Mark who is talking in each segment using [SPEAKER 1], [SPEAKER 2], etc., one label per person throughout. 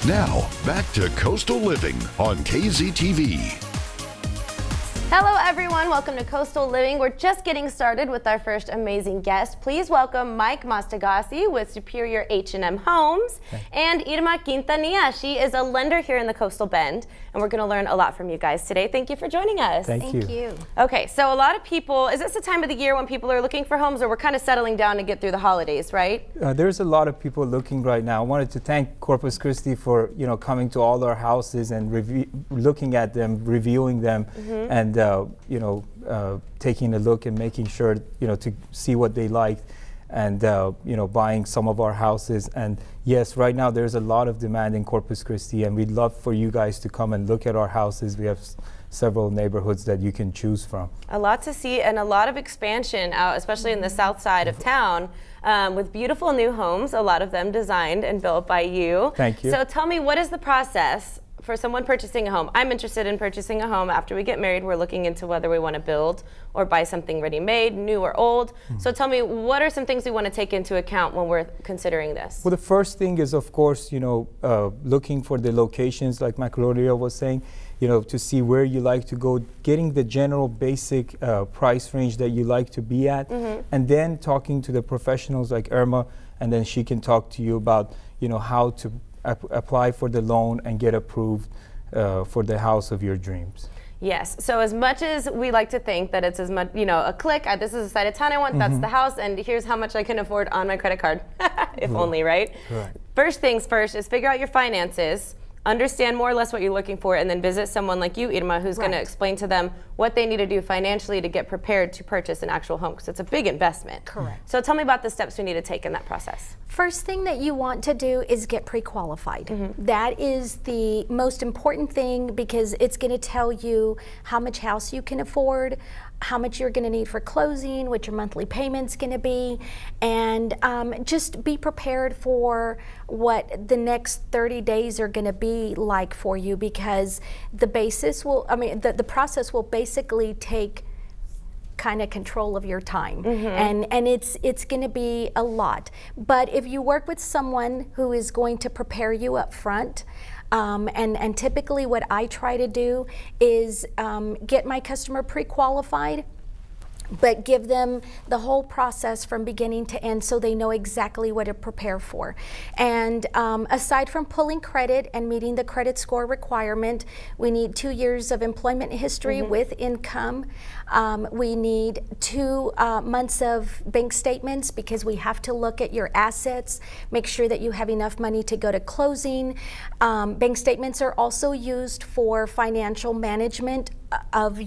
[SPEAKER 1] Now, back to Coastal Living on KZTV.
[SPEAKER 2] Hello everyone, welcome to Coastal Living. We're just getting started with our first amazing guest. Please welcome Mike Mastagasi with Superior H&M Homes and Irma Quintanilla. She is a lender here in the Coastal Bend, and we're going to learn a lot from you guys today. Thank you for joining us.
[SPEAKER 3] Thank you.
[SPEAKER 2] Okay, so a lot of people, is this the time of the year when people are looking for homes, or we're kind of settling down to get through the holidays, right?
[SPEAKER 3] There's a lot of people looking right now. I wanted to thank Corpus Christi for coming to all our houses and looking at them, reviewing them, and taking a look and making sure to see what they liked, and buying some of our houses. And yes, right now there's a lot of demand in Corpus Christi, and we'd love for you guys to come and look at our houses. We have several neighborhoods that you can choose from.
[SPEAKER 2] A lot to see and a lot of expansion out, especially in the south side of town, with beautiful new homes, a lot of them designed and built by you.
[SPEAKER 3] Thank you.
[SPEAKER 2] So tell me, what is the process for someone purchasing a home? I'm interested in purchasing a home. After we get married, we're looking into whether we want to build or buy something ready-made, new or old. So tell me, what are some things we want to take into account when we're considering this?
[SPEAKER 3] Well, the first thing is, of course, looking for the locations, like Macloria was saying, to see where you like to go, getting the general basic price range that you like to be at, and then talking to the professionals like Irma, and then she can talk to you about, how to apply for the loan and get approved for the house of your dreams.
[SPEAKER 2] Yes. So as much as we like to think that it's as much, a click, this is the side of town I want, that's the house, and here's how much I can afford on my credit card, if only, right?
[SPEAKER 3] Correct.
[SPEAKER 2] First things first is figure out your finances, understand more or less what you're looking for, and then visit someone like you, Irma, who's going to explain to them what they need to do financially to get prepared to purchase an actual home, because it's a big investment.
[SPEAKER 4] Correct.
[SPEAKER 2] So tell me about the steps we need to take in that process.
[SPEAKER 4] First thing that you want to do is get pre-qualified. That is the most important thing, because it's going to tell you how much house you can afford, how much you're going to need for closing, what your monthly payment's going to be, and just be prepared for what the next 30 days are going to be like for you, because the process will basically take kind of control of your time, and it's going to be a lot. But if you work with someone who is going to prepare you up front, and typically what I try to do is get my customer pre-qualified, but give them the whole process from beginning to end so they know exactly what to prepare for. And aside from pulling credit and meeting the credit score requirement, we need 2 years of employment history with income. We need 2 months of bank statements, because we have to look at your assets, make sure that you have enough money to go to closing. Bank statements are also used for financial management of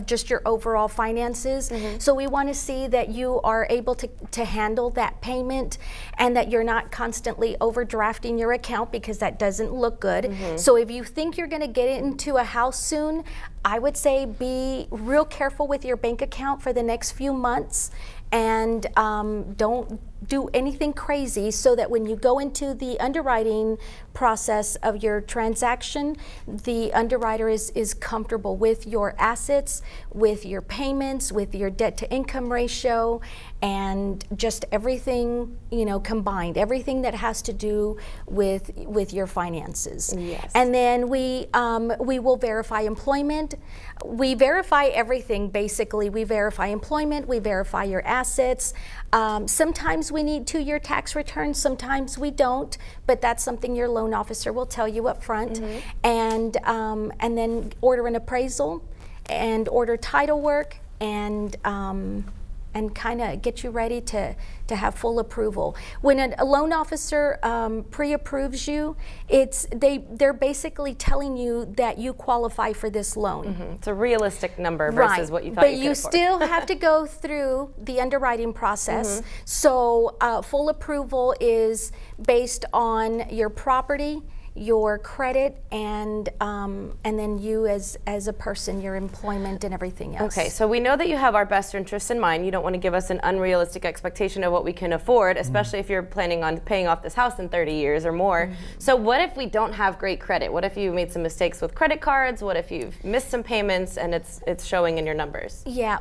[SPEAKER 4] just your overall finances. So we want to see that you are able to handle that payment, and that you're not constantly overdrafting your account, because that doesn't look good. So if you think you're going to get into a house soon, I would say be real careful with your bank account for the next few months, and don't do anything crazy, so that when you go into the underwriting process of your transaction, the underwriter is comfortable with your assets, with your payments, with your debt to income ratio, and just everything combined, everything that has to do with your finances.
[SPEAKER 2] Yes.
[SPEAKER 4] And then we will verify employment. We verify everything, basically. We verify employment, we verify your assets. Sometimes we need 2-year tax returns, sometimes we don't, but that's something your loan officer will tell you up front. And then order an appraisal, and order title work, and kind of get you ready to have full approval. When a loan officer pre-approves you, they're basically telling you that you qualify for this loan.
[SPEAKER 2] It's a realistic number versus what you thought
[SPEAKER 4] but
[SPEAKER 2] you could
[SPEAKER 4] you
[SPEAKER 2] afford.
[SPEAKER 4] still have to go through the underwriting process. So full approval is based on your property, your credit, and then you as a person, your employment and everything else.
[SPEAKER 2] Okay, so we know that you have our best interests in mind. You don't want to give us an unrealistic expectation of what we can afford, especially if you're planning on paying off this house in 30 years or more. So what if we don't have great credit? What if you made some mistakes with credit cards? What if you've missed some payments and it's showing in your numbers?
[SPEAKER 4] Yeah,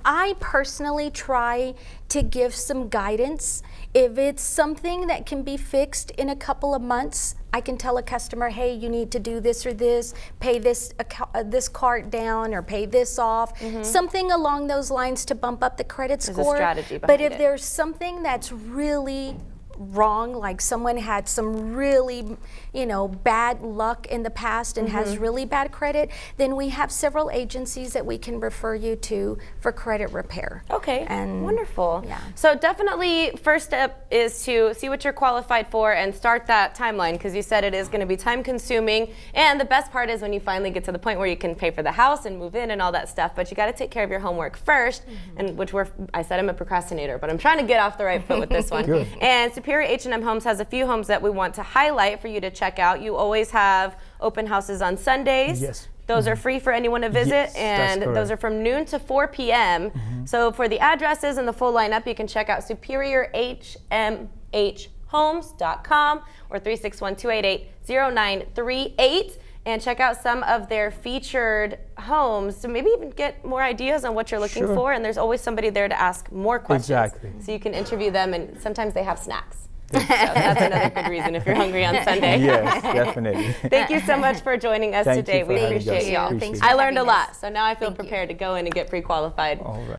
[SPEAKER 4] I personally try to give some guidance. If it's something that can be fixed in a couple of months, I can tell a customer, hey, you need to do this or this, pay this cart down or pay this off, something along those lines to bump up the credit
[SPEAKER 2] There's
[SPEAKER 4] score.
[SPEAKER 2] a strategy
[SPEAKER 4] But
[SPEAKER 2] behind
[SPEAKER 4] if
[SPEAKER 2] it.
[SPEAKER 4] there's something that's really wrong, like someone had some really, bad luck in the past and has really bad credit, then we have several agencies that we can refer you to for credit repair.
[SPEAKER 2] Okay,
[SPEAKER 4] And
[SPEAKER 2] wonderful.
[SPEAKER 4] yeah.
[SPEAKER 2] So definitely first step is to see what you're qualified for and start that timeline, because you said it is going to be time consuming, and the best part is when you finally get to the point where you can pay for the house and move in and all that stuff, but you got to take care of your homework first, and I said I'm a procrastinator, but I'm trying to get off the right foot with this one.
[SPEAKER 3] Good.
[SPEAKER 2] And Superior H&M Homes has a few homes that we want to highlight for you to check out. You always have open houses on Sundays.
[SPEAKER 3] Yes.
[SPEAKER 2] Those are free for anyone to visit,
[SPEAKER 3] Yes, that's
[SPEAKER 2] and those
[SPEAKER 3] correct.
[SPEAKER 2] are from noon to 4 p.m. So for the addresses and the full lineup, you can check out superiorhmhomes.com or 361-288-0938 and check out some of their featured homes to maybe even get more ideas on what you're looking
[SPEAKER 3] Sure.
[SPEAKER 2] for. And there's always somebody there to ask more questions.
[SPEAKER 3] Exactly.
[SPEAKER 2] So you can interview them, and sometimes they have snacks. So that's another good reason if you're hungry on Sunday.
[SPEAKER 3] Yes, definitely.
[SPEAKER 2] Thank you so much for joining us
[SPEAKER 3] Thank you
[SPEAKER 2] today.
[SPEAKER 3] for
[SPEAKER 2] We
[SPEAKER 3] having
[SPEAKER 2] appreciate
[SPEAKER 3] us.
[SPEAKER 2] y'all.
[SPEAKER 3] Appreciate
[SPEAKER 4] Thanks
[SPEAKER 3] it.
[SPEAKER 4] for
[SPEAKER 2] I learned a
[SPEAKER 4] having us.
[SPEAKER 2] lot, so now I feel
[SPEAKER 4] Thank you.
[SPEAKER 2] prepared to go in and get pre-qualified.
[SPEAKER 3] All right.